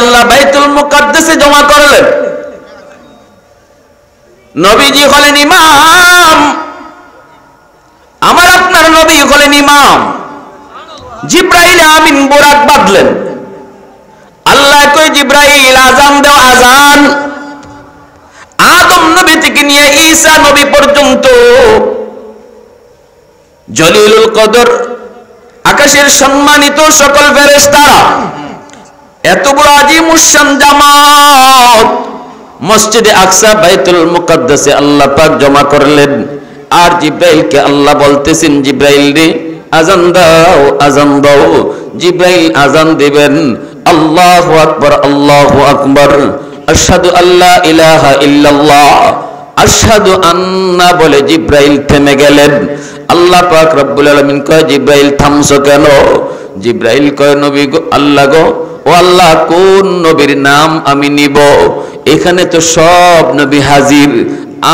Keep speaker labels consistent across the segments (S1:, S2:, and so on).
S1: আল্লাহ বাইতুল মুকাদ্দাসে জমা করলেন। নবীজি হলেন ইমাম, আমার আপনার নবী হলেন ইমাম। জিব্রাইল আমিন বোরাক বাঁধলেন। আল্লাহ কই জিব্রাইল আযান দাও, আযান। আদম নবী থেকে নিয়ে ঈসা নবী পর্যন্ত জলিলুল কদর আকাশের সম্মানিত সকল ফেরেশতারা এত বড় আজিমুশান জামাত মসজিদে আকসা বাইতুল মুকাদ্দাসে আল্লাহ পাক জমা করলেন। আর জিব্রাইলকে আল্লাহ বলতেছেন, জিব্রাইল রে আযান দাও, আযান দাও। জিব্রাইল আযান দিবেন, আল্লাহু আকবার, আল্লাহু আকবার, আশহাদু আল্লা ইলাহা ইল্লাল্লাহ, আশহাদু আন্না বলে জিব্রাইল থেমে গেলেন। আল্লাহ পাক রব্বুল আলামিন কয়, জিব্রাইল থামছো কেন? জিব্রাইল কয়, নবী গো, আল্লাহ গো, ও আল্লাহ কোন নবীর নাম আমি নিব? এখানে তো সব নবী হাজির,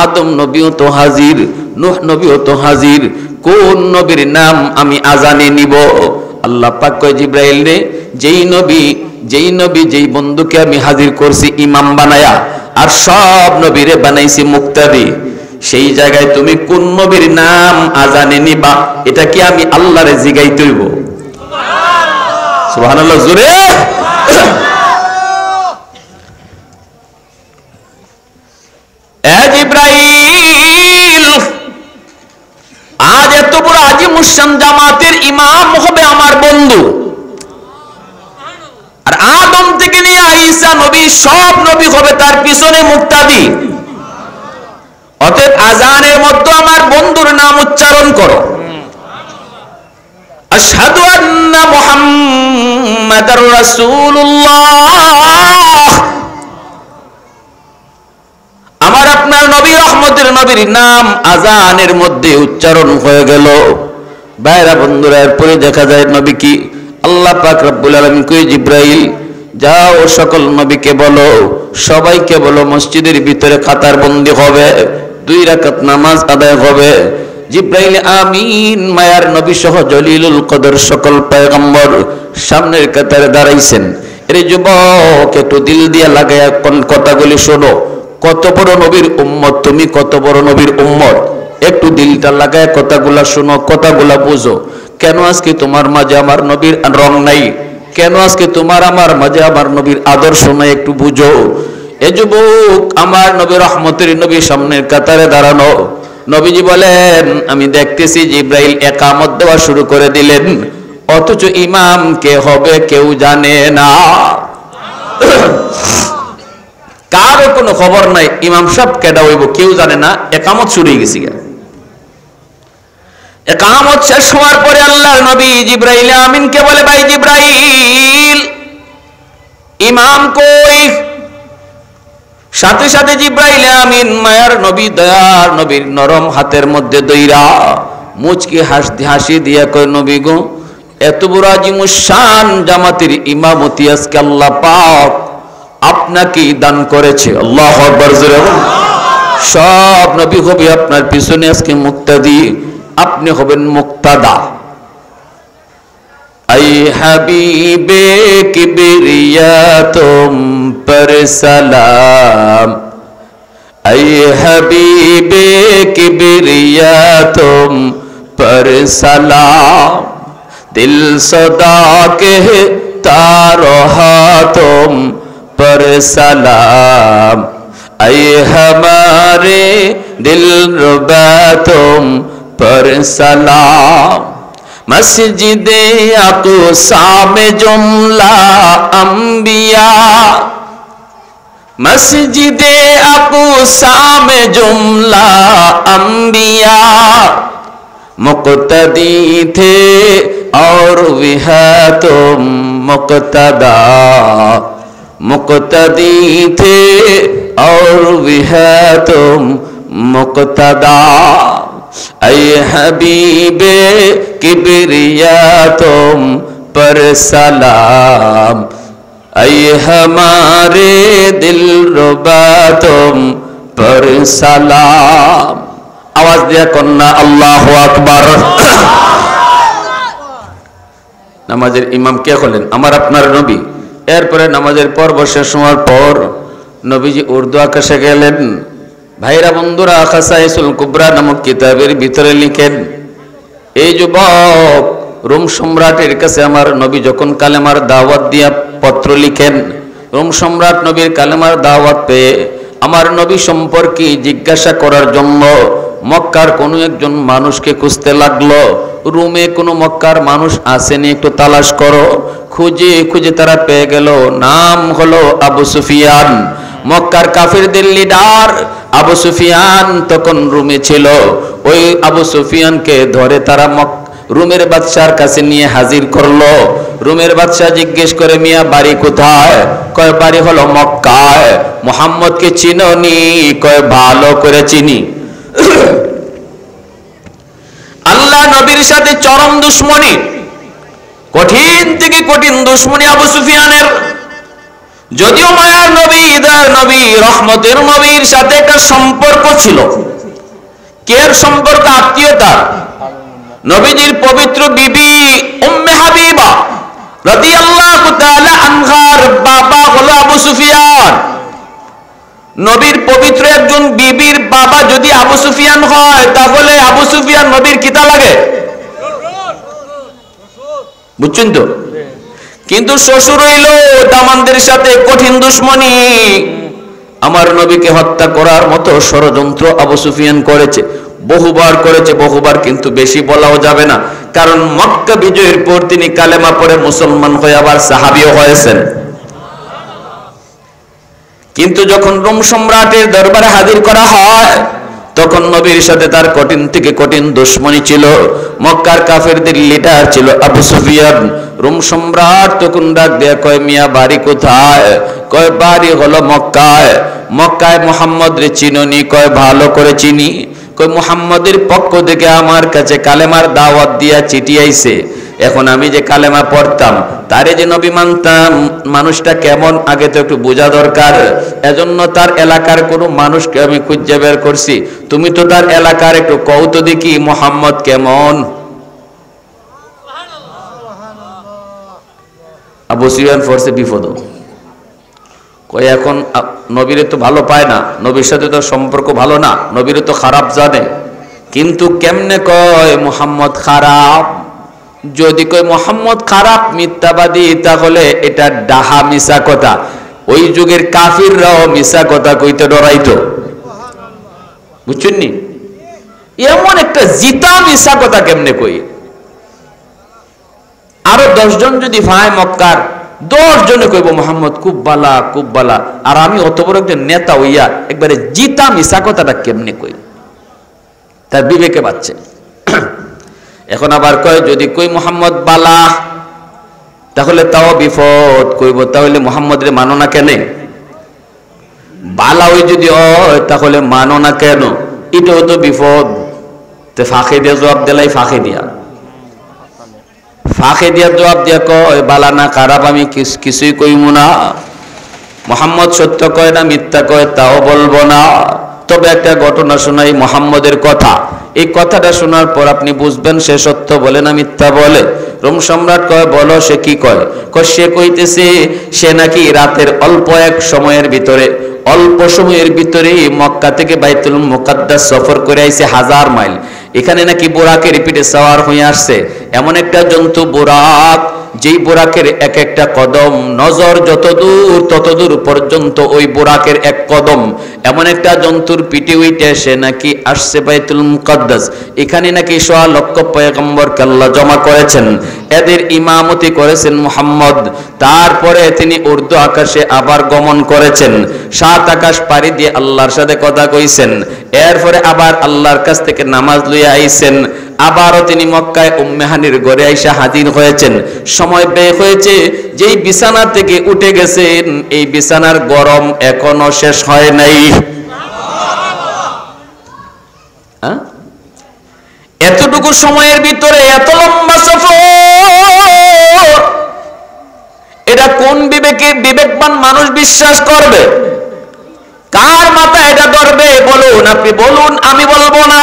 S1: আদম নবীও তো হাজির, নূহ নবীও তো হাজির, কোন নবীর নাম আমি আজানে নিব? আল্লাহ পাক কয়, জিব্রাইল রে যেই নবী যেই বন্ধুকে আমি হাজির করছি ইমাম বানায়া, আর সব নবীরে বানাইছি মুক্তাদি, সেই জায়গায় তুমি কোন নবীর নাম আজানে নিবা? এটা কি আমি আল্লাহরে জিগাইতে হইব? সুবহানাল্লাহ জোরে। জিব্রাইল আজ এত বড় আজিমুশান জামাতের ইমাম হবে আমার বন্ধু, আর আদম থেকে নিয়ে ঈসা নবী সব নবী হবে তার পিছনে মুক্তাদি। অতএব আজানের মধ্যে আমার বন্ধুর নাম উচ্চারণ করো, আশহাদু আন্না মুহাম্মাদার রাসূলুল্লাহ। আমার আপনার নবী রহমতের নবীর নাম আজানের মধ্যে উচ্চারণ হয়ে গেল। ভাইরা বন্ধুরা, এরপরে দেখা যায় নবী কি আল্লাহ পাক রব্বুল আলামিন কই, জিব্রাইল যাও সকল নবীকে বলো, সবাইকে বলো মসজিদের ভিতরে কাতার বন্দী হবে, 2 রাকাত নামাজ আদায় হবে। জিব্রাইল আমিন মায়ার নবী সহ জলিলুল কদর সকল পয়গম্বর সামনের কাতারে দাঁড়াইছেন। এর যুবক একটু দিল দিয়া লাগায়া কোন কথাগুলি শোনো, কত বড় নবীর উম্মত তুমি, কত বড় নবীর উম্মত। একটু দিলটা লাগায় কথাগুলা শোনো, কথাগুলা বুঝো। কেন আজকে তোমার মাঝে আমার নবীর রং নাই? কেন আজকে তোমার আমার মাঝে আমার নবীর আদর্শ নাই? একটু বুঝো। এ যুবক, আমার নবী রহমতের নবী সামনের কাতারে দাঁড়ানো। নবীজি বলেন, আমি দেখতেছি জিব্রাইল একামত দেওয়া শুরু করে দিলেন, অথচ ইমাম কে হবে কেউ জানে না। কারো কোনো খবর নাই ইমাম সাহেব কেডা হইব কেউ জানে না। একামত শুরু হয়ে গেছে। একামত শেষ হওয়ার পরে আল্লাহর নবী জিব্রাইল আমিনকে বলে, ভাই জিব্রাইল ইমাম কই? সাথে সাথে জিব্রাইল আমিন মায়ার নবী দয়ার নবীর নরম হাতের মধ্যে দইরা মুচকি হাসি দিয়া কয়, নবী গো, এত বড় আজিমুশান জামাতের ইমামতি আজকে আল্লাহ পাক আপনাকে দান করেছে। আল্লাহু আকবার জোরে বলুন। সব নবী হবে আপনার পিছনে আজকে মুক্তাদি, আপনি হবেন মুক্তাদা। আই হাবিবে কিবরিয়া তুম পর সালাম, আই হাবিবে কিবরিয়া তুম পর সালাম, দিল সদা कहता रहा तुम पर सलाम, ऐ हमारे दिलरुबा तुम पर सलाम। मस्जिदे अक़सा में जुमला अंबिया, मस्जिदे अक़सा में जुमला अंबिया, मुक़्तदी थे और भी है तुम मुक़्तदा, मुक़्तदी थे और भी है तुम मुक़्तदा। ऐ हबीबे किबरिया तुम पर सलाम, ऐ हमारे दिलरुबा तुम पर सलाम। आवाज दिया कन्ना अल्लाहु আকবার। নামাজের ইমাম কে হলেন? আমার আপনার নবী। এরপরে নামাজের পর্ব শেষ হওয়ার পর নবীজি উর্দু আকাশে গেলেন। ভাইরা বন্ধুরা, খাসাইসুল কুবরা নামক কিতাবের ভিতরে লিখেন, এই যুবক রোম সম্রাটের কাছে আমার নবী যখন কালেমার দাওয়াত দিয়া পত্র লিখেন, রোম সম্রাট নবীর কালেমার দাওয়াত পেয়ে আমার নবী সম্পর্কে জিজ্ঞাসা করার জন্য মক্কার কোনো একজন মানুষকে খুঁজতে লাগলো। রোমে কোনো মক্কার মানুষ আসেনি, একটু তালাশ করো। খুঁজে খুঁজে তারা পেয়ে গেল, নাম হলো আবু সুফিয়ান। মক্কার কাফিরদের লিডার আবু সুফিয়ান তখন রোমে ছিল। ওই আবু সুফিয়ানকে ধরে তারা রোমের বাদশার কাছে নিয়ে হাজির করলো। রোমের বাদশা জিজ্ঞেস করে, মিয়া বাড়ি কোথায়? কয় বাড়ি হলো মক্কায়। মুহাম্মদকে চিনোনি? কয় ভালো করে চিনি। আল্লাহ নবীর সাথে চরম দুশ্মনী, কঠিন থেকে কঠিন দুশ্মনী আবু সুফিয়ানের। যদিও মায়ার নবী, হৃদয়ের নবী, রহমতের নবীর সাথে একটা সম্পর্ক ছিল। কের সম্পর্ক? আত্মীয়তা। নবীজির পবিত্র বিবি উম্মে হাবিবা রাদিয়াল্লাহু তাআলা আনহার বাবা হলো আবু সুফিয়ান। নবীর পবিত্র একজন বিবির বাবা যদি আবু সুফিয়ান হয়, তাহলে আবু সুফিয়ান নবীর কিতা লাগে? বুঝছেন তো? কিন্তু শ্বশুর হইল দামানদের সাথে কঠিন দুশ্মনী। আমার নবীকে হত্যা করার মতো ষড়যন্ত্র আবু সুফিয়ান করেছে, বহুবার করেছে, বহুবার, কিন্তু বেশি বলাও যাবে না, কারণ মক্কা বিজয়ের পর তিনি কালেমা পড়ে মুসলমান হয়ে আবার সাহাবীও হয়েছেন। কিন্তু যখন রোম সম্রাটের দরবারে হাজির করা হয়, তখন নবীর সাথে তার কঠিন থেকে কঠিন দুশ্মনী ছিল। মক্কার কাফেরদের লিডার ছিল আবু সুফিয়ান। রোম সম্রাট তখন ডাক দেয়া কয়, মিয়া বাড়ি কোথায়? কয় বাড়ি হলো মক্কায়। মক্কায় মুহাম্মদ রে চিনোনি? কয় ভালো করে চিনি। কয় মুহাম্মদের পক্ষ থেকে আমার কাছে কালেমার দাওয়াত দিয়া চিঠি আইছে। এখন আমি যে কালেমা পড়তাম, তারে যে নবী মানতাম, মানুষটা কেমন আগে তো একটু বোঝা দরকার। এজন্য তার এলাকার কোনো মানুষকে আমি খুঁজে বের করছি। তুমি তো তার এলাকার, একটু কও তো দেখি মুহাম্মদ কেমন। আবু সুফিয়ান ফরসে বিপদ। কই এখন নবীরে তো ভালো পায় না, নবীর সাথে তো সম্পর্ক ভালো না, নবীরে তো খারাপ জানে। কিন্তু কেমনে কয় মুহাম্মদ খারাপ? যদি কই মুহাম্মদ খারাপ, মিথ্যাবাদী, তাহলে এটা ডাহা মিশা কথা। ওই যুগের কাফিররাও মিশা কথা কইতে ডরাইতো। বুঝছেন নি? এমন একটা জিতা মিশা কথা কেমনে কই? আরো 10 জন যদি ভাই মক্কার 10 জনে কইব মুহাম্মদ খুব বালা, খুব বালা, আর আমি অত বড় একজন নেতা হইয়া একবারে জিতা মিশা কথাটা কেমনে কই? তার বিবেকে বাচ্ছে। এখন আবার কয়, যদি কই মুহাম্মদ বালা, তাহলে তাও বিপদ। কইব তাহলে মুহাম্মদ রে মানো না কেন? বালা ওই যদি হয় তাহলে মানো না কেন? এটাও তো বিপদ। তে ফাঁকে দিয়ে জবাব দিলাই, ফাঁকে দিয়া জবাব দিয়া কয় বালা না খারাপ আমি কিছুই কইব না। মুহাম্মদ সত্য কয় না মিথ্যা কয় তাও বলবো না। তবে একটা ঘটনা শোনাই মুহাম্মদের কথা। এই কথাটা শোনার পর আপনি বুঝবেন সে সত্য বলে না মিথ্যা বলে। রোম সম্রাট কয়, বলো সে কি কয়? সে কইতেছে সে নাকি রাতের অল্প এক সময়ের ভিতরে, অল্প সময়ের ভিতরে মক্কা থেকে বাইতুল মুকাদ্দাস সফর করে আইছে 1000 মাইল। এখানে নাকি বোরাকের পিঠে সওয়ার হয়ে আসছে এমন একটা জন্তু বোরাক, যেই বোরাকের এক একটা কদম নজর যত দূর তত দূর পর্যন্ত ওই বোরাকের এক কদম। এমন একটা জন্তুর পিঠে উইটে সে নাকি আসছে বাইতুল মুকাদ্দাস। এখানে নাকি 1.5 লক্ষ পয়গম্বরকে আল্লাহ জমা করেছেন, এদের ইমামতি করেছেন মুহাম্মদ। তারপরে তিনি উর্দু আকাশে আবার গমন করেছেন, 7 আকাশ পাড়ি দিয়ে আল্লাহর সাথে কথা কইছেন। এরপরে আবার আল্লাহর কাছ থেকে নামাজ লইয়া আইছেন। আবারও তিনি মক্কায় উম্মে হানির ঘরে আইসা হাজির হয়েছেন। সময় ব্যয় হয়েছে, যেই বিছানা থেকে উঠে গেছেন এই বিছানার গরম এখনো শেষ হয় নাই। এতটুকু সময়ের ভিতরে এত লম্বা সফর, এটা কোন বিবেকবান মানুষ বিশ্বাস করবে? কার মাথা এটা ধরবে? বলুন, আপনি বলুন, আমি বলবো না।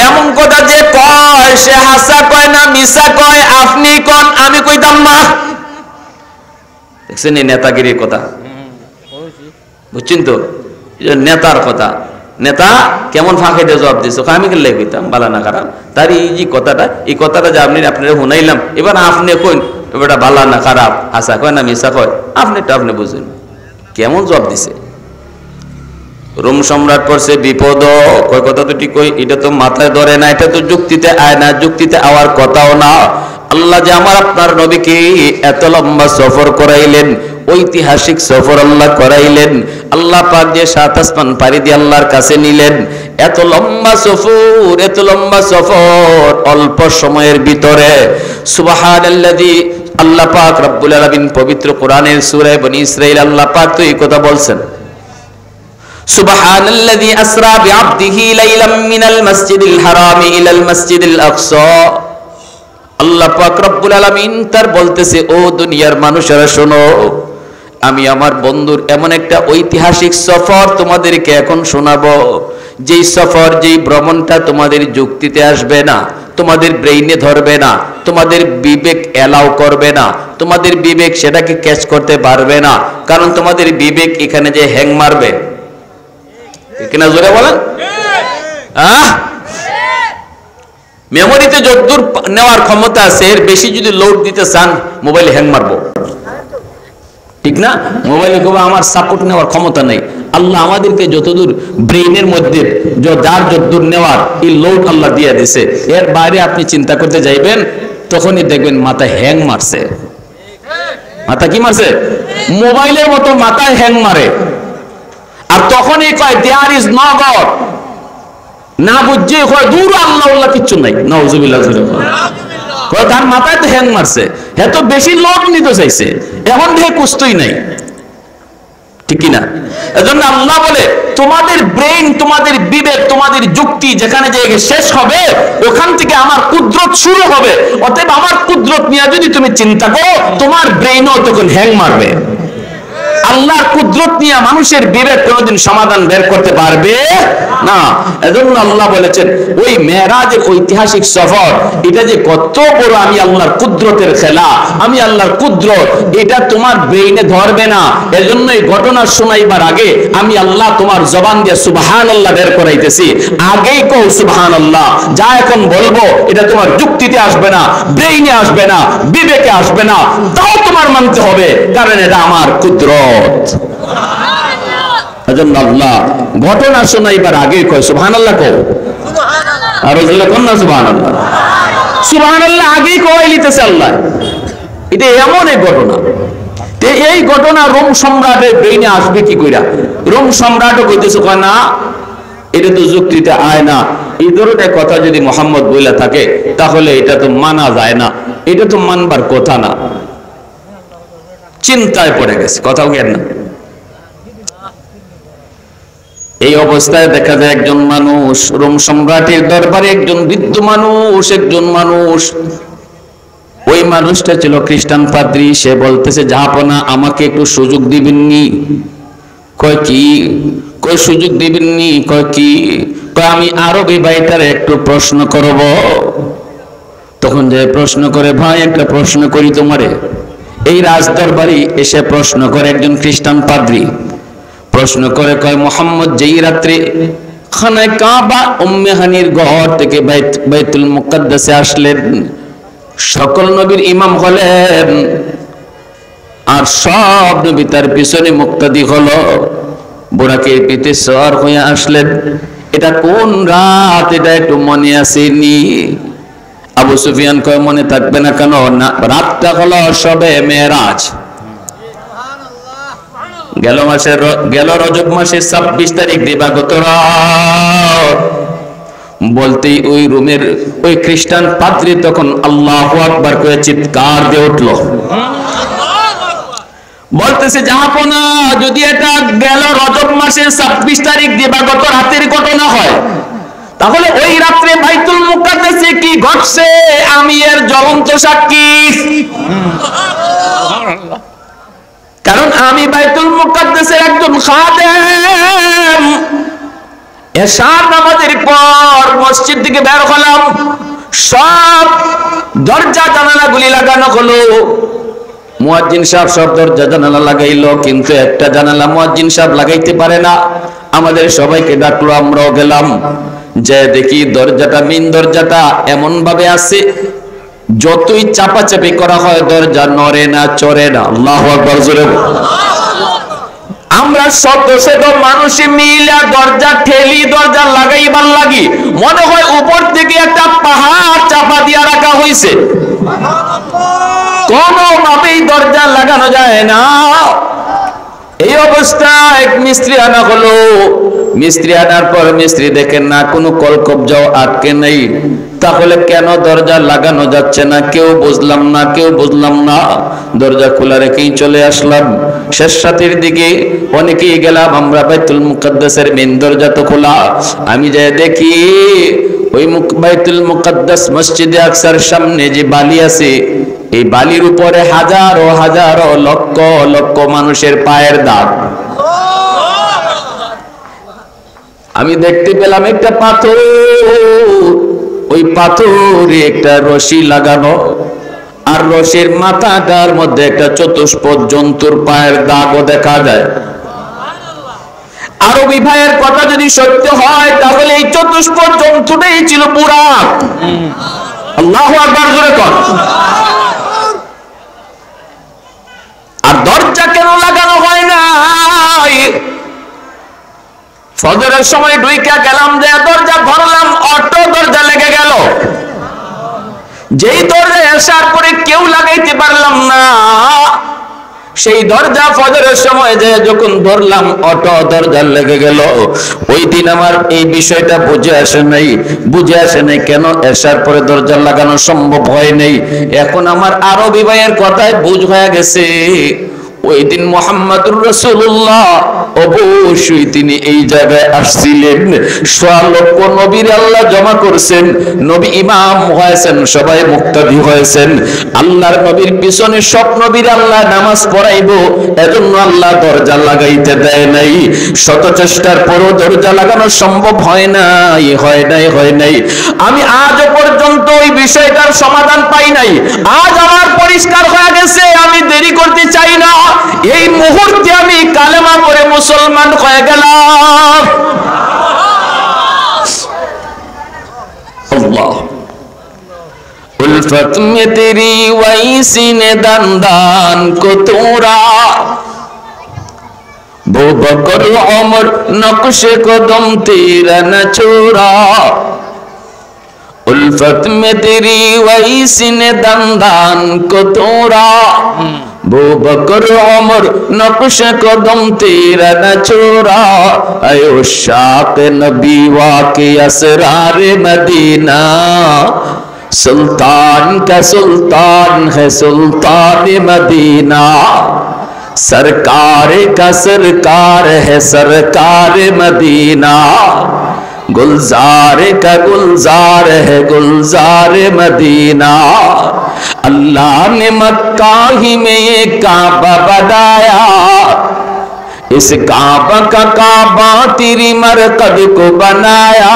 S1: এমন কথা যে কয় সে হাসা কয় না মিশা কয়, আপনি কোন, আমি কইতাম না। দেখছেন এই নেতাগিরির কথা, বুঝছেন তো, নেতার কথা। নেতা কেমন ফাঁকে দিয়ে জবাব দিচ্ছে, আমি গেলে কইতাম বালা না খারাপ, তার এই যে কথাটা, এই কথাটা যে আপনারা শুনাইলাম, এবার আপনি কইন এবারটা বালা না খারাপ, আশা কয় না মিশা কয়, আপনি বুঝুন কেমন জবাব দিছে। রোম সম্রাট পড়ছে বিপদ, কয় কথা তো ঠিক, কই এটা তো মাথায় ধরে না, এটা তো যুক্তিতে আয় না, যুক্তিতে আওয়ার কথাও না। আল্লাহ যে আমার আপনার নবীকে এত লম্বা সফর করাইলেন, ঐতিহাসিক সফর আল্লাহ করাইলেন, আল্লাহ পাক যে 7 আসমান পাড়ি দিয়ে আল্লাহর কাছে নিলেন, এত লম্বা সফর অল্প সময়ের ভিতরে। সুবহানাল্লাযী, আল্লাহ পাক রব্বুল আলামিন পবিত্র কোরআনের সূরা বনী ইসরাঈল আল্লাহ পাক তো এই কথা বলছেন, সুবহানাল্লাযী আসরা বিআবদিহি লাইলাম মিনাল মাসজিদিল হারামি ইলাল মাসজিদিল আকসা। আল্লাহ পাক রব্বুল আলামিন তার বলতেছে, ও দুনিয়ার মানুষেরা শোনো, আমি আমার বন্ধুর এমন একটা ঐতিহাসিক সফর তোমাদেরকে এখন শোনাবো, যেই সফর, যেই ভ্রমণটা তোমাদের যুক্তিতে আসবে না, তোমাদের ব্রেইনে ধরবে না, তোমাদের বিবেক এলাও করবে না, তোমাদের বিবেক সেটাকে ক্যাচ করতে পারবে না, কারণ তোমাদের বিবেক এখানে যে হ্যাং মারবে। কিনা জোরে বলেন? মেমোরিতে যতদূর নেওয়ার ক্ষমতা আছে এর বেশি যদি লোড দিতে চান মোবাইলে হ্যাং মারবো, ঠিক না? মোবাইলে কেউ আমার সাপোর্ট নেওয়ার ক্ষমতা নেই। আল্লাহ আমাদেরকে যতদূর ব্রেইনের মধ্যে যার যতদূর নেওয়ার এই লোড আল্লাহ দিয়ে দিছে, এর বাইরে আপনি চিন্তা করতে যাইবেন তখনই দেখবেন মাথা হ্যাং মারছে। মাথা কি মারছে? মোবাইলের মতো মাথায় হ্যাং মারে। আর তখনই কয় দেয়ার ইজ নো গড, না বুঝছে কয় দূর আল্লাহ আল্লাহ কিচ্ছু নাই, নাউজুবিল্লাহ। তার মাথায় তো হ্যাং মারছে, এত বেশি লোড নিতে চাইছে, এখন দেখে কুস্তই নাই, ঠিক কিনা? এজন্য আল্লাহ বলে তোমাদের ব্রেইন, তোমাদের বিবেক, তোমাদের যুক্তি যেখানে যে শেষ হবে ওখান থেকে আমার কুদরত শুরু হবে। অতএব আমার কুদরত নিয়ে যদি তুমি চিন্তা করো তোমার ব্রেইনও তখন হ্যাং মারবে। আল্লাহর কুদরত নিয়ে মানুষের বিবেক কোনোদিন সমাধান বের করতে পারবে না। এজন্য আল্লাহ বলেছেন ওই মেরাজের ঐতিহাসিক সফর, এটা যে কত বড় আমি আল্লাহর কুদরতের খেলা, আমি আল্লাহর কুদরত, এটা তোমার ব্রেইনে ধরবে না। এজন্য এই ঘটনা শোনাইবার আগে আমি আল্লাহ তোমার জবান দিয়ে সুবহানাল্লাহ বের করাইতেছি, আগেই কও সুবহানাল্লাহ। যা এখন বলবো এটা তোমার যুক্তিতে আসবে না, ব্রেইনে আসবে না, বিবেকে আসবে না, তাও তোমার মানতে হবে, কারণ এটা আমার কুদরত। আল্লাহ ঘটনা শোনাইবার আগে কয় সুবহানাল্লাহ, কও আর কোন না সুবহানাল্লাহ, সুবহানাল্লাহ আগেই কই লিতেছে আল্লাহ। এটা এমন এক ঘটনা, এই ঘটনা রোম সম্রাটের ব্রেইনে আসবে কি কইরা? রোম সম্রাটও কইতেছে কয় না, এটা তো যুক্তিতে আয় না, এই ধরনের কথা যদি মুহাম্মদ বইলা থাকে তাহলে এটা তো মানা যায় না, এটা তো মানবার কথা না। চিন্তায় পড়ে গেছে, কথাও জ্ঞান না। এই অবস্থায় দেখা যায় একজন মানুষ রোম সম্রাটের দরবারে, একজন বৃদ্ধ মানুষ, ওই মানুষটা ছিল খ্রিস্টান পাদ্রী। সে বলতেছে, জাহাপনা আমাকে একটু সুযোগ দিবেননি? কয় কি? কয় সুযোগ দিবেননি? কয় কি? কয় আমি আরবি ভাইটার একটু প্রশ্ন করব। তখন যে প্রশ্ন করে, ভাই একটা প্রশ্ন করি তোমারে। এই রাজদরবারে এসে প্রশ্ন করে একজন খ্রিস্টান পাদ্রী, প্রশ্ন করে, কয় মুহাম্মদ যেই রাত্রে খানায় কাবা উম্মে হানির ঘর থেকে বাইতুল মুকাদ্দাসে আসলেন, সকল নবীর ইমাম হলেন আর সব নবী তার পিছনে মুক্তাদি হলো, বুরাকের পিঠে সওয়ার হয়ে আসলেন, এটা কোন রাত? এটা একটু মনে আসেনি? আবু সুফিয়ান কয় মনে থাকবে না কেন? না, রাতটা হলো শবে মেরাজ। গেল রজব মাসের 26 তারিখ দিবাগত রাত। বলতেই ওই রুমের ওই খ্রিস্টান পাদ্রী তখন আল্লাহু আকবার করে চিৎকার দিয়ে উঠল, বলতেছে, জাহাপনা যদি এটা গেল রজব মাসের 26 তারিখ দিবাগত রাতের ঘটনা হয়, তাহলে ওই রাত্রে বাইতুল মুকাদ্দাসে কি ঘটছে আমি এর জ্বলন্ত সাক্ষী। কারণ আমি বাইতুল মুকাদ্দাসের একজন খাদেম। এশার নামাজের পর মসজিদ থেকে বের হলাম, সব দরজা জানালাগুলি লাগানো হলো, মুয়াজ্জিন সাহেব সব দরজা জানালা লাগাইলো, কিন্তু একটা জানালা মুয়াজ্জিন সাহেব লাগাইতে পারে না। আমাদের সবাইকে ডাকলো, আমরাও গেলাম। যে দেখি দরজাটা, মেইন দরজাটা এমন ভাবে আছে, যতই চাপাচাপি করা হয় দরজা নড়ে না, চড়ে না। আল্লাহু আকবার জোরে। আমরা শত শত মানুষ মিলে দরজা ঠেলি, দরজা লাগাইবার লাগি, মনে হয় উপর থেকে একটা পাহাড় চাপা দিয়া রাখা হয়েছে, কোনোভাবেই দরজা লাগানো যায় না। এই অবস্থায় এক মিস্ত্রি আনা হলো। মিস্ত্রি আনার পর মিস্ত্রি দেখেন না কোনো কলকবজাও আটকে নেই, তাহলে কেন দরজা লাগানো যাচ্ছে না? কেউ বুঝলাম না। দরজা খোলা রেখেই চলে আসলাম। শেষ রাতের দিকে অনেকেই গেলাম, আমরা বাইতুল মুকাদ্দাসের মেইন দরজা তো খোলা। আমি যাই দেখি ওই বাইতুল মুকাদ্দাস মসজিদে আকসার সামনে যে বালি আছে, এই বালির উপরে হাজারো হাজারো লক্ষ লক্ষ মানুষের পায়ের দাগ। আমি দেখতে পেলাম একটা পাথর, ওই পাথরে একটা রশি লাগানো, আর রশির মাথাটার মধ্যে একটা চতুষ্পদ জন্তুর পায়ের দাগও দেখা যায়। আরবি ভাইয়ের কথা যদি সত্য হয়, তাহলে এই চতুষ্পদ জন্তুটাই ছিল বুরাক। আল্লাহু আকবার জোরে কর। আর দরজা কেন লাগানো হয় না? ফজরের সময় ঢুইকা গেলাম, যে দরজা ধরলাম, অটো দরজা লেগে গেল। যেই দরজা আসার পরে কেউ লাগাইতে পারলাম না, সেই দরজা ফজরের সময় যে যখন ধরলাম, অটো দরজা লেগে গেল। ওই দিন আমার এই বিষয়টা বুঝে আসে নাই কেন আসার পরে দরজা লাগানো সম্ভব হয় নাই। এখন আমার আরবি ভাইয়ের কথায় বুঝ হয়ে গেছে, ওই দিন মুহাম্মদুর রাসূলুল্লাহ অবশ্যই তিনি এই জায়গায় আসছিলেন। লক্ষ নবীর আল্লাহ জমা করছেন, নবী ইমাম হয়েছেন, সবাই মুক্তাদি হয়েছেন। আল্লাহর নবীর পিছনে সব নবীর আল্লাহ নামাজ পড়াইবো, এজন্য আল্লাহ দরজা লাগাইতে দেয় নাই। শত চেষ্টার পরও দরজা লাগানো সম্ভব হয় নাই। আমি আজও পর্যন্ত ওই বিষয়টার সমাধান পাই নাই। আজ আমার পরিষ্কার হয়ে গেছে, আমি দেরি করতে চাই না। এই মুহূর্তে আমি কালেমা পড়ে মুসলমান হয়ে গেলাম। আল্লাহ উলফত মে তেরি ওয়াইসি নে দান কো তোরা, वो बकर उमर नक्श कदम तेरा न छोड़ा, उल्फत में तेरी वैसी ने दंदान को तोड़ा, वो बकर उमर नक्श कदम तेरा न छोड़ा, आयो शाक नबी वाके असरार मदीना, सुल्तान का सुल्तान है सुल्तान मदीना, सरकार का सरकार है सरकार मदीना, गुलजार का गुलजार है गुलजार मदीना, अल्लाह ने मक्का ही में ये काबा बनाया, इस काबा का काबा तेरी मरकद को बनाया,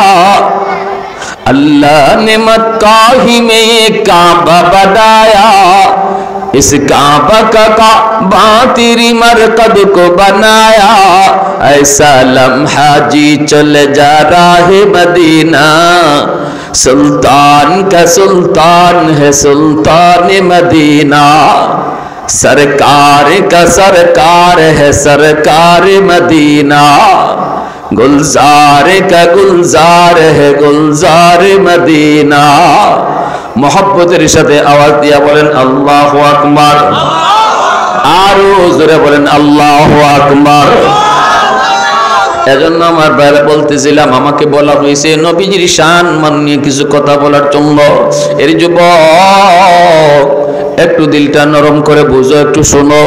S1: अल्लाह ने मक्का ही में ये काबा बनाया, इस काबा का काबा तेरी मरकद को बनाया, ऐसा लम्हा जी चले जा राहे मदीना, सुल्तान का सुल्तान है सुल्तान मदीना, सरकार का सरकार है सरकार मदीना, गुलजार का गुलजार है गुलजार मदीना। मोहब्बतेर साथे आवाज दिया बोलें अल्लाहु আকবার, आरो जोरे बोलें अल्लाहु আকবার। এজন্য আমার বাইরে বলতেছিলাম, আমাকে বলা হয়েছে নবীজির শান মান নিয়ে কিছু কথা বলার জন্য। এর যুবক একটু দিলটা নরম করে বুঝো, একটু শোনো।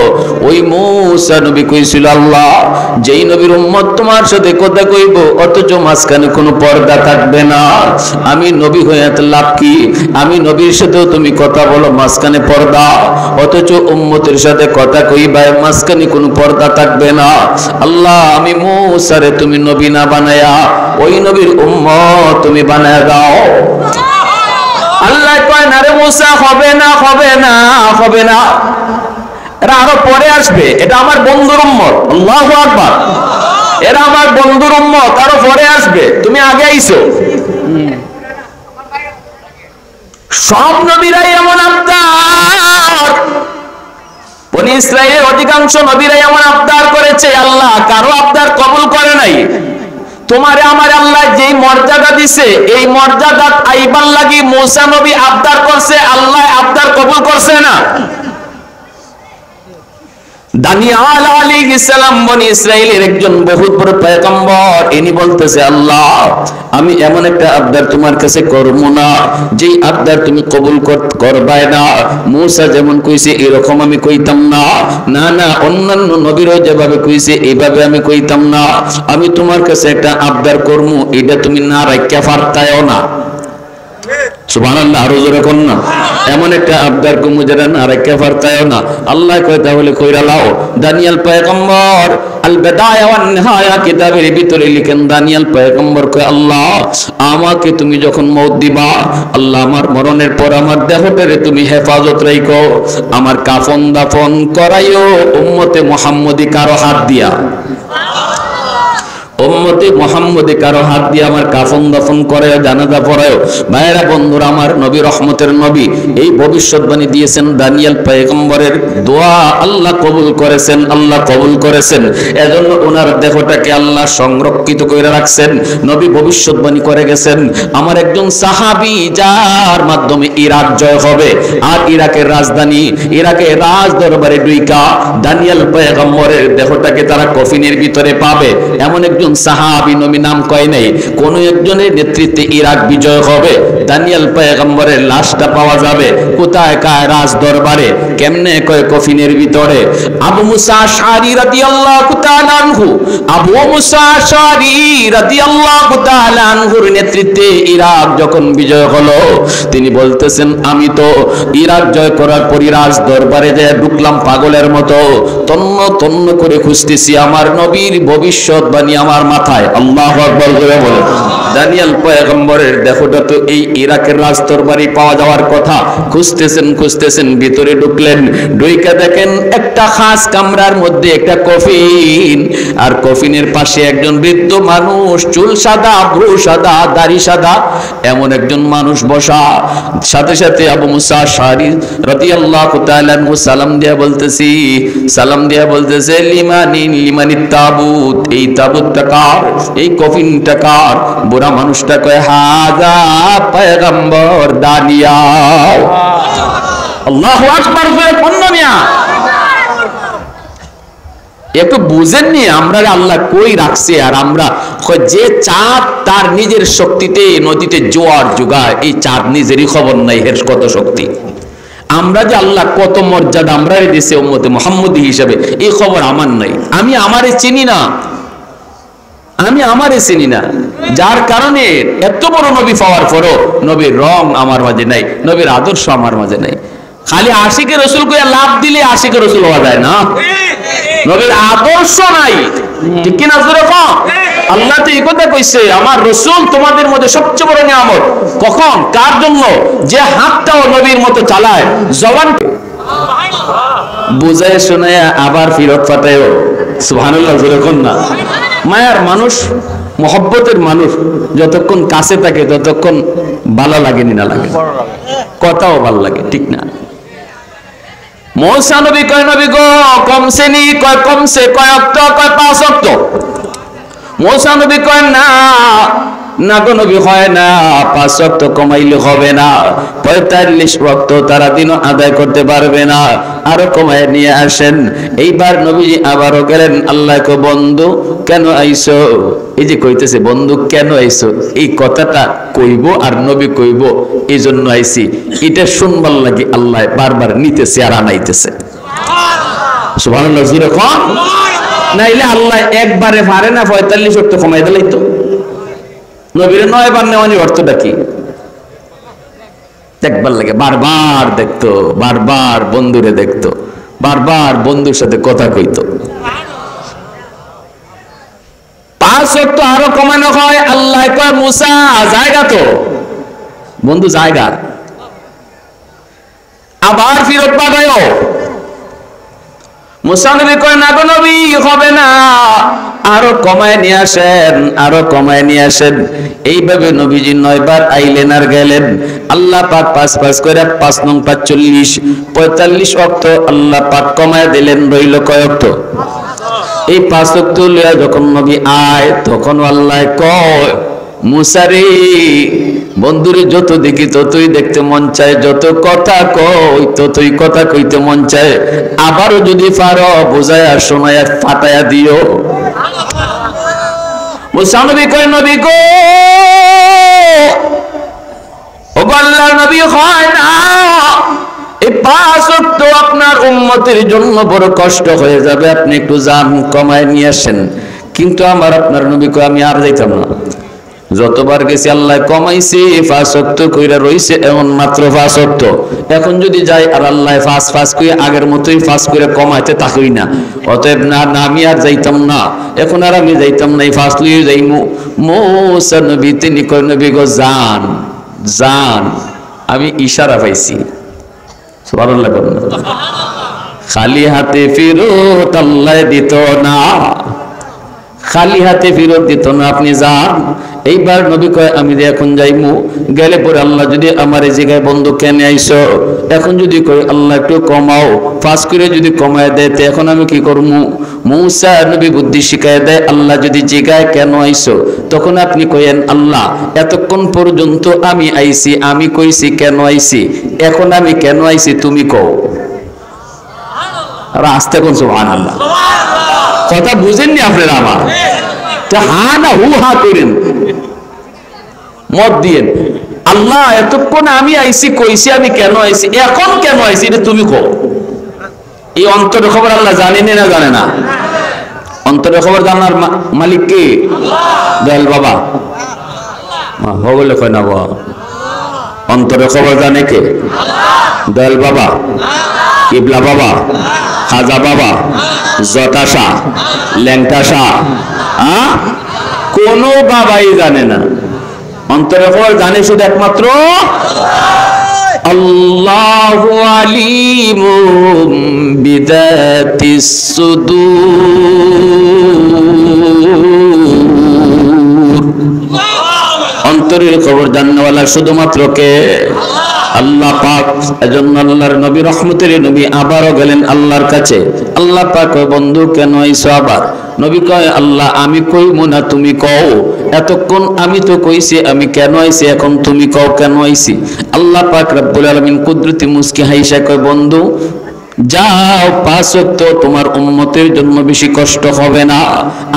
S1: ওই মূসা নবী কইছিল, আল্লাহ যেই নবীর উম্মত তোমার সাথে কথা কইব, অথচ মাঝখানে কোনো পর্দা থাকবে না, আমি নবী হয়ে এত লাভ কি? আমি নবীর সাথেও তুমি কথা বলো, মাঝখানে পর্দা, অথচ উম্মতের সাথে কথা কইবা, মাঝখানে কোনো পর্দা থাকবে না। আল্লাহ আমি মূসারে তুমি নবী না বানায়া ওই নবীর উম্মত তুমি বানায়া দাও। আল্লাহ কয় না রে মূসা, হবে না। এরা আরো পরে আসবে, এটা আমার বন্ধুর উম্মত। আল্লাহু আকবার। এরা আমার বন্ধুর উম্মত, আরো পরে আসবে, তুমি আগে আইছো। সব নবীরাই এমন আবদার, বনি ইসরাইলের অধিকাংশ নবীরাই এমন আবদার করেছে, আল্লাহ কারো আবদার কবুল করে নাই। তোমারে আমার আল্লাহ যেই মর্যাদা দিছে, এই মর্যাদা আইবার লাগি মুসা নবী আবদার করছে, আল্লাহ আবদার কবুল করছে না। দানিয়াল আলাইহিস সালাম বনি ইসরাইলের একজন বহুত বড় পয়গম্বর, ইনি বলতেছে আল্লাহ আমি এমন একটা আবদার তোমার কাছে করব না যেই আবদার তুমি কবুল করবাই না। মুসা যেমন কইছে এরকম আমি কইতাম না, না না অন্যান্য নবীরও যেভাবে কইছে এইভাবে আমি কইতাম না। আমি তোমার কাছে একটা আবদার করব, এটা তুমি না রাখতে পারতায়ও না। সুবহানাল্লাহ, আরো জোরে কোন না। এমন একটা আবদার কো মুজরা না রাখতে পারতায়ও না। আল্লাহ কয় তাহলে কইরা লাও। দানিয়েল পয়গম্বর আল বিদায়া ওয়ান নিহায়া কিতাবের ভিতরে লিখেন, দানিয়েল পয়গম্বর কয় আল্লাহ আমাকে তুমি যখন মওত দিবা, আল্লাহ আমার মরণের পর আমার দেহটারে তুমি হেফাজত রাখো, আমার কাফন দাফন করাইও উম্মতে মুহাম্মদি কারো হাত দিয়া, উম্মতে মুহাম্মদে কারো হাত দিয়ে আমার কাফন দাফন করে, জানাজা পড়ায়ও। ভাইরা বন্ধুরা আমার, নবী রহমতের নবী এই ভবিষ্যৎবাণী দিয়েছেন, দানিয়েল পয়গম্বরের দোয়া আল্লাহ কবুল করেছেন, আল্লাহ কবুল করেছেন। এজন্য ওনার দেহটাকে আল্লাহ সংরক্ষিত করে রাখছেন। নবী ভবিষ্যৎবাণী করে গেছেন, আমার একজন সাহাবী যার মাধ্যমে ইরাক জয় হবে, আর ইরাকের রাজধানী ইরাকের রাজ দরবারে ডুইকা দানিয়েল পয়গম্বরের দেহটাকে তারা কফিনের ভিতরে পাবে, এমন একজন সাহাবী নবী নাম কয় নাই, কোন একজনের নেতৃত্বে ইরাক বিজয় হবে। দানিয়েল পয়গম্বরের লাশটা পাওয়া যাবে কোথায়? কায় রাজ দরবারে। কেমনে? কয় কফিনের ভিতরে। আবু মুসা আশআরী রাদিয়াল্লাহু তাআলা আনহু, আবু মুসা আশআরী রাদিয়াল্লাহু তাআলা আনহুর নেতৃত্বে ইরাক যখন বিজয় হলো, তিনি বলতেছেন আমি তো ইরাক জয় করার পরই রাজ দরবারে যায় ঢুকলাম পাগলের মতো, তন্ন তন্ন করে খুঁজতেছি আমার নবীর ভবিষ্যৎবাণী আমার মাথায়। আল্লাহু আকবার করে বলে। দানিয়েল পয়গম্বরের দেহটা তো এই ইরাকের রাজ দরবারে পাওয়া যাওয়ার কথা। খুঁজতেছেন খুঁজতেছেন, ভিতরে ঢুকলেন, ঢুইকা দেখেন একটা খাস কামরার মধ্যে একটা কফিন, আর কফিনের পাশে একজন বৃদ্ধ মানুষ, চুল সাদা, ভ্রু সাদা, দাড়ি সাদা, এমন একজন মানুষ বসা। সাথে সাথে আবু মুসা আশআরী রাদিয়াল্লাহু তাআলা আনহু সালাম দিয়া বলতেছে লিমানি তাবুত, এই তাবুতটা কার? এই কফিনটা কার? বুড়া মানুষটা কয় হাযা পয়গম্বর দানিয়াল। আল্লাহু আকবার করে পড়ল মিয়া। একটু বুঝেননি আমরা আল্লাহ কই রাখছে, আর আমরা যে চাঁদ তার নিজের শক্তিতে নদীতে জোয়ার জোগায়, এই চাঁদ নিজেরই খবর নাই এর কত শক্তি। আমরা যে আল্লাহ কত মর্যাদা আমরা দিয়েছে উম্মতে মুহাম্মদী হিসেবে, এই খবর আমার নাই। আমি আমারে চিনি না, যার কারণে এত বড় নবী পাওয়ার পরও নবীর রং আমার মাঝে নাই, নবীর আদর্শ আমার মাঝে নাই। খালি আশিকে রসুল কইয়া লাভ দিলে আশিকে রসুল হওয়া যায় না, নবীর আদর্শ নাই। ঠিক কিনা জোরে কও? আল্লাহ তো এই কথা কইছে, আমার রসুল তোমাদের মধ্যে সবচেয়ে বড় নিয়ামত। কখন? কার জন্য? যে হাতটাও নবীর মতো চালায়, জবান বুঝায় শোনায় আবার ফিরত পাঠায়ও। সুবহানাল্লাহ জোরে কোন না। মায়ার মানুষ, মহব্বতের মানুষ যতক্ষণ কাছে থাকে ততক্ষণ ভালো লাগে না লাগে, কথাও ভালো লাগে, ঠিক না? মৌসা নবী কয় নবী গো কমছে নি, কয় কমছে, কয় অক্ত, কয় 5 অক্ত। মৌসা নবী কয় না না গো নবী হয় না, 5 ওয়াক্ত কমাইলে হবে না, 45 ওয়াক্ত তারা দিনও আদায় করতে পারবে না, আরো কমায় নিয়ে আসেন। এইবার নবীজি আবারও গেলেন, আল্লাহ কো বন্ধু কেন আইছো? এই যে কইতেছে বন্ধু কেন আইছো, এই কথাটা কইব আর নবী কইব, এই জন্য আইছি, এটা শুনবার লাগে আল্লাহ বারবার নিতেছে আর আনাইতেছে। সুবহানাল্লাহ জোরে কোন। নাইলে আল্লাহ একবারে পারে না 45 ওয়াক্ত কমাই দিলেই তো। নবীর 9 বার নেওয়ানি অর্থটা কি? দেখবার লাগে, বারবার দেখতো, বারবার বন্ধুরে দেখতো, বারবার বন্ধুর সাথে কথা কইতো। 5 ওয়াক্ত আরো কমানো হয়। আল্লাহ কয় মুসা জায়গা তো, বন্ধু জায়গা, আবার ফিরত পাঠায়ও। মুসা নবী কয় না গো নবী, হবে না, আরো কমায় নিয়ে আসেন, আরো কমায় নিয়ে আসেন। এইভাবে নবীজি 9 বার আইলেন আর গেলেন। আল্লাহ পাক 5 করে 5 নং 45 45 ওয়াক্ত আল্লাহ পাক কমায় দিলেন। রইল কয় ওয়াক্ত? এই 5 ওয়াক্ত লইয়া যখন নবী আয় তখন আল্লাহ কয়, মুসা রে, বন্ধুরে যত দেখি ততই দেখতে মন চায়, যত কথা কই ততই কথা কইতে মন চায়, আবারও যদি পারো বুঝায়া শোনায়া ফাটায়া দিও। মুসা নবী কয়, নবী গো, ও আল্লাহর নবী, হয় না, এই 5 ওয়াক্ত আপনার উম্মতের জন্য বড় কষ্ট হয়ে যাবে, আপনি একটু জান কমায় নিয়ে আসেন। কিন্তু আপনার নবী কয়, আমি আর যাইতাম না, যতবার গেছি আল্লাহ কমাইছে, 5 ওয়াক্ত কইরা রইছে, এখন মাত্র 5 ওয়াক্ত। এখন যদি যাই আর আল্লাহ 5 কইরা আগের মতোই 5 কইরা কমাইতে থাকুই না, অতএব না আমি আর যাইতাম না, এখন আর আমি যাইতাম না, এই 5 লইয়ে যাইমু। মুসা নবী তিনি কয়, নবী গো যান, যান, আমি ইশারা পাইছি। সুবহানাল্লাহ বলেন। খালি হাতে ফেরত আল্লাহ দিত না, খালি হাতে ফেরত দিত না, আপনি যান। এইবার নবী কয়, আমি এখন যাইমু, গেলে পরে আল্লাহ যদি আমার এই জায়গায় বন্ধু কেন আইছো, এখন যদি কই আল্লাহ একটু কমাও, 5 করে যদি কমায় দেয় তো এখন আমি কি করবো? মুসা নবী বুদ্ধি শিখায় দেয়, আল্লাহ যদি জায়গায় কেন আইছো, তখন আপনি কইেন, আল্লাহ এতক্ষণ পর্যন্ত আমি আইছি, আমি কইছি কেন আইছি, এখন আমি কেন আইছি তুমি কও। আর আস্তে কোন সুবহানাল্লাহ, কথা বুঝেননি আপনারা? আমার হা না হু হা করেন, মত দিয়েন। আল্লাহ এতক্ষণ আমি আইছি, কইছি আমি কেন আইছি, এখন কেন আইছি এটা তুমি কও। এই অন্তরের খবর আল্লাহ জানেন না জানে না? অন্তরের খবর জানার মালিক কে? দয়াল বাবা হগলে কয় না বাবা, অন্তরের খবর জানে কে? দয়াল বাবা, কিবলা বাবা, খাজা বাবা, জটা শাহ, ল্যাংটা শাহ, কোন বাবাই জানে না। অন্তরের খবর জানে শুধু একমাত্র আল্লাহু আলিমুম বিযাতিস সুদূর। অন্তরের খবর জাননেওয়ালা শুধুমাত্র কে? আল্লাহ পাক। এজন্য আল্লাহর নবী, রহমতের নবী আবারও গেলেন আল্লাহর কাছে। আল্লাহ পাক কয়, বন্ধু কেন আইছো আবার? নবী কয়, আল্লাহ আমি কইবো না, তুমি কও, এতক্ষণ আমি তো কইছি আমি কেন আইছি, এখন তুমি কও কেন আইছি। আল্লাহ পাক রব্বুল আলামিন কুদরতি মুস্কি হাইসা কয়, বন্ধু যাও, 5 ওয়াক্ত তোমার উম্মতের জন্য বেশি কষ্ট হবে না,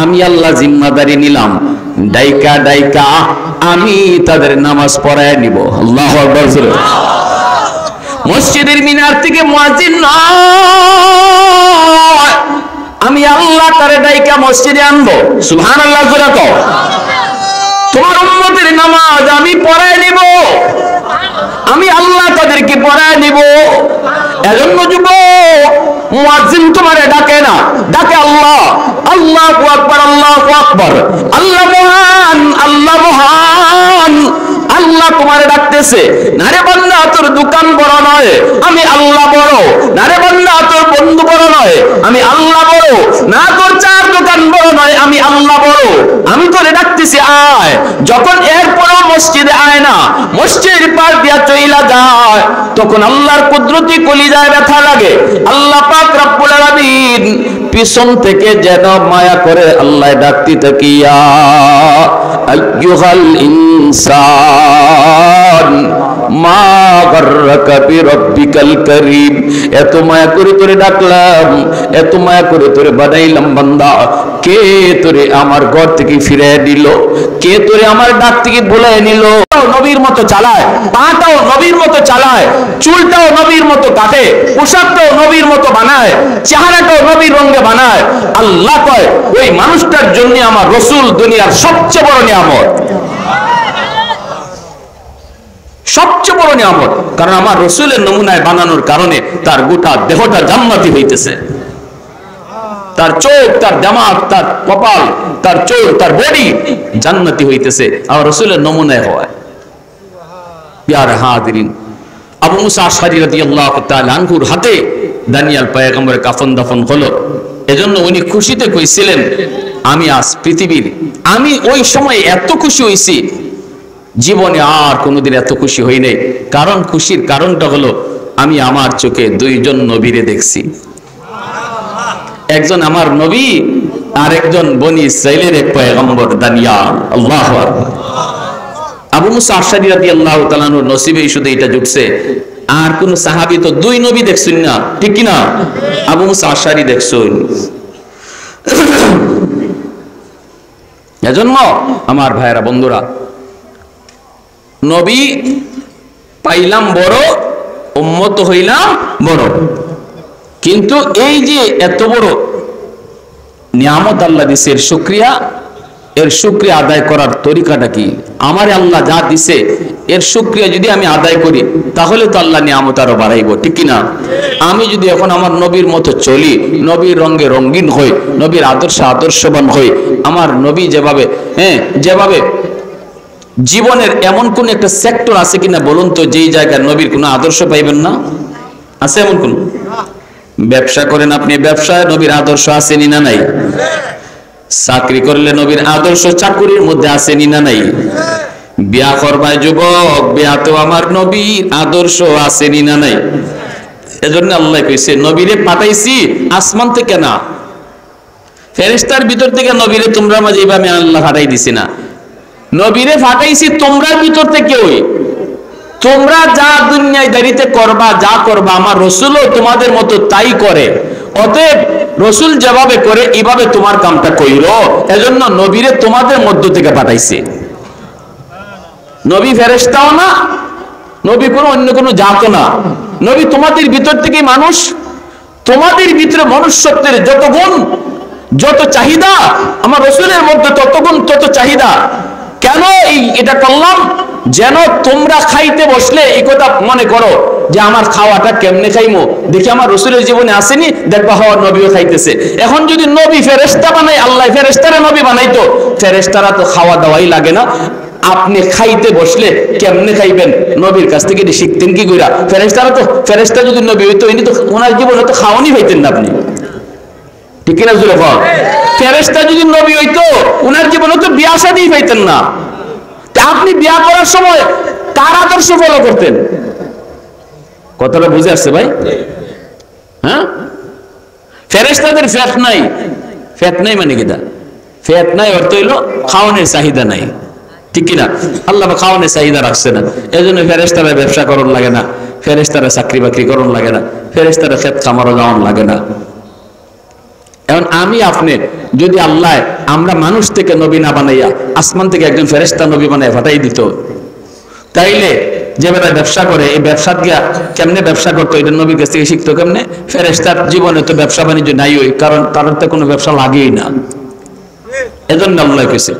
S1: আমি আল্লাহ জিম্মাদারি নিলাম, ডাইকা ডাইকা আমি তাদের নামাজ পড়ায় নিব। আল্লাহু আকবার। মসজিদের মিনার থেকে মুয়াজ্জিন নয়, আমি আল্লাহ তারে ডাইকা মসজিদে আনবো। সুবহানাল্লাহ জোরে কও। তোমার উম্মতের নামাজ আমি পড়ায় নিব, আমি আল্লাহ তাদেরকে পড়ায় নিব। এজন্য যুবক, মুয়াজ্জিন তোমারে ডাকে না, ডাকে আল্লাহ। আল্লাহু আকবার, আল্লাহু আকবার, আল্লাহ মহান, আল্লাহ মহান। আল্লাহ তোমারে ডাকতেছে, না রে বান্দা তোর দোকান বড় নয়, আমি আল্লাহ বড়। না রে বান্দা তোর বন্ধু বড় নয়, আমি আল্লাহ বড়। না তোর 4 দোকান বড় নয়, আমি আল্লাহ বড়। আমি তোরে ডাকতেছি আয়। যখন এরপরও মসজিদে আয় না, মসজিদের পাশ দিয়া চইলা যায়, তখন আল্লাহর কুদরতি কলিজায় ব্যথা লাগে। আল্লাহ পাক রব্বুল আলামিন পিছন থেকে যেন মায়া করে আল্লাহ ডাকতে থাকি, ইয়া আইয়ুহাল ইনসান মা গাররাকা বিরাব্বিকাল কারীম। এত মায়া করে তোরে ডাকলাম, এত মায়া করে তোরে বানাইলাম বান্দা, কে তোরে আমার ঘর থেকে ফিরিয়ে দিল? কে তোরে আমার ডাক থেকে ভুলায় নিল? নবীর মতো চালায়, পাটাও নবীর মতো চালায়, চুলটাও নবীর মতো কাটে, পোশাকটাও নবীর মতো বানায়, চেহারাটাও নবীর রঙে বানায়। আল্লাহ কয়, ওই মানুষটার জন্য আমার রাসূল দুনিয়ার সবচেয়ে বড় নিয়ামত, সবচেয়ে বড় নিয়ামত। কারণ আমার রাসূলের নমুনায় বানানোর কারণে তার গোটা দেহটা জান্নাতি হইতেছে। তার চোখ, তার দিমাগ, তার কপাল, তার চোখ, তার বডি জান্নাতি হইতেছে আমার রাসূলের নমুনায় হয়। প্যারে হাজিরিন, আবু মুসা আশআরী রাদিয়াল্লাহু তাআলা আনহুর হাতে দানিয়াল পয়গম্বরের কাফন দাফন হলো। এজন্য উনি খুশিতে কইছিলেন, আমি আজ পৃথিবীর, আমি ওই সময় এত খুশি হইছি, জীবনে আর কোনোদিন এত খুশি হই নাই। কারণ খুশির কারণটা হলো আমি আমার চোখে দুইজন নবীরে দেখছি, একজন আমার নবী আর একজন বনি ইসরাইলের এক পয়গম্বর দানিয়াল। আল্লাহু আকবার। আবু মুসা আশআরী রাদিয়াল্লাহু তাআলা আনহুর নসিবে শুধু এটা জুটছে, আর কোন সাহাবী তো দুই নবী দেখছেন না, ঠিক কি না? আবু মুসা আশআরী দেখছেন। এজন্য আমার ভাইয়েরা বন্ধুরা, নবী পাইলাম বড়, উম্মত হইলাম বড়, কিন্তু এই যে এত বড় নিয়ামত আল্লাহ দিছে, এর শুকরিয়া আদায় করার তরিকাটা কি? আমারে আল্লাহ যা দিছে এর শুকরিয়া যদি আমি আদায় করি তাহলে তো আল্লাহ নিয়ামত আরো বাড়াইব, ঠিক কিনা? আমি যদি এখন আমার নবীর মতো চলি, নবীর রঙে রঙিন হই, নবীর আদর্শে আদর্শবান হই, আমার নবী যেভাবে জীবনের এমন কোন একটা সেক্টর আছে কিনা বলুন তো, যেই জায়গায় নবীর কোনো আদর্শ পাইবেন না? আছে এমন কোন? ব্যবসা করেন আপনি, ব্যবসায় নবীর আদর্শ আসেনি না নাই? চাকরি করলে নবীর আদর্শ চাকুরির মধ্যে আসেনি না নাই? বিয়া করবায় যুবক, বিয়াতেও আমার নবীর আদর্শ আসেনি না নাই? এজন্য আল্লাহ কইছে নবীরে পাঠাইছি আসমান থেকে না, ফেরেশতার ভিতর থেকে নবীরে তোমরা মাঝে এইভাবে আল্লাহ পাঠাই দিছি না, নবীরে পাঠাইছি তোমরা ভিতর থেকে। ওই তোমরা যা দুনিয়ায় দাঁড়িতে করবা, যা করবা, আমার রসুলও তোমাদের মতো তাই করে। অতএব রসুল যেভাবে করে এইভাবে তোমার কামটা কইরো। এজন্য নবীরে তোমাদের মধ্য থেকে পাঠাইছে। নবী ফেরেশতাও না, নবী কোনো অন্য কোনো জাতও না, নবী তোমাদের ভিতর থেকে মানুষ। তোমাদের ভিতরে মনুষ্যত্বের যত গুণ, যত চাহিদা, আমার রসুলের মধ্যে তত গুণ, তত চাহিদা। কেন এটা করলাম? যেন তোমরা খাইতে বসলে এই কথা মনে করো যে আমার খাওয়াটা কেমনে খাইমো, দেখি আমার রসুলের জীবনে আসেনি, দেখবা হওয়ার নবীও খাইতেছে। এখন যদি নবী ফেরেশতা বানাই, আল্লাহ ফেরেশতারা নবী বানাইতো, ফেরেশতারা তো খাওয়া দাওয়াই লাগে না, আপনি খাইতে বসলে কেমনে খাইবেন? নবীর কাছ থেকে শিখতেন কি কইরা? ফেরেশতা যদি নবী হইতো, ইনি তো ওনার জীবনে তো খাওয়ানি পাইতেন না আপনি, ঠিক কিনা জুলেফা? ফেরেশতা যদি নবী হইতো, ওনার জীবনে তো বিয়া শাদী পাইতেন না। আপনি বিয়া করার সময় কার আদর্শ ফলো করতেন? কথাটা বুঝে আসছে ভাই? হ্যাঁ, ফেরেশতাদের ফ্যাট নাই। ফ্যাট নাই মানে কিটা? ফ্যাট নাই অর্থ হইলো খাওয়ানোর চাহিদা নাই, ঠিক কিনা? আল্লাহ খাওয়ানোর চাহিদা রাখছে না, এজন্য ফেরেশতারা ব্যবসা করন লাগে না, ফেরেশতারা চাকরি বাকরি করন লাগে না, ফেরেশতারা ক্ষেত খামারও যাওয়ান লাগে না। এখন আমি আপনি যদি আল্লাহ আমরা মানুষ থেকে নবী না বানাইয়া আসমান থেকে একজন ফেরেশতা নবী বানাই ফাটাই দিত, তাইলে যে বেটা ব্যবসা করে, এই ব্যবসা গিয়া কেমনে ব্যবসা করতো এটা নবীর কাছ থেকে শিখতো কেমনে? ফেরেশতার জীবনে তো ব্যবসা বাণিজ্য নাই, ওই কারণ তার তো কোনো ব্যবসা লাগেই না। এজন্য আল্লাহ কইছে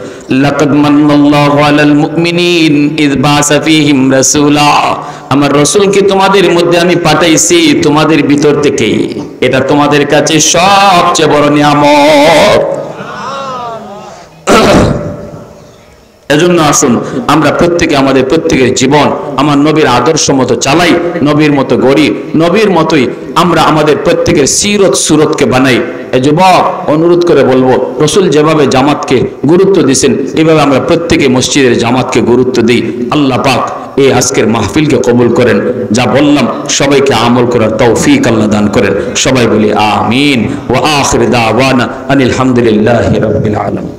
S1: লাকাদ মান্নাল্লাহু আলাল মুমিনিন ইয বাসা ফীহিম রাসূলা, আমার রাসূলকে তোমাদের মধ্যে আমি পাঠাইছি তোমাদের ভিতর থেকেই, এটা তোমাদের কাছে সবচেয়ে বড় নিয়ামত। এজন্য আসুন আমরা প্রত্যেকে আমাদের প্রত্যেকের জীবন আমার নবীর আদর্শ মতো চালাই, নবীর মতো গড়ি, নবীর মতোই আমরা আমাদের প্রত্যেকের সিরত সুরতকে বানাই। এই যুবক অনুরোধ করে বলবো, রসুল যেভাবে জামাতকে গুরুত্ব দিয়েছেন এইভাবে আমরা প্রত্যেকে মসজিদের জামাতকে গুরুত্ব দিই। আল্লাহ পাক এই আজকের মাহফিলকে কবুল করেন, যা বললাম সবাইকে আমল করার তৌফিক আল্লাহ দান করেন। সবাই বলি আমিন। ওয়া আখির দাওয়ানা আনিল হামদুলিল্লাহি রাব্বিল আলামিন।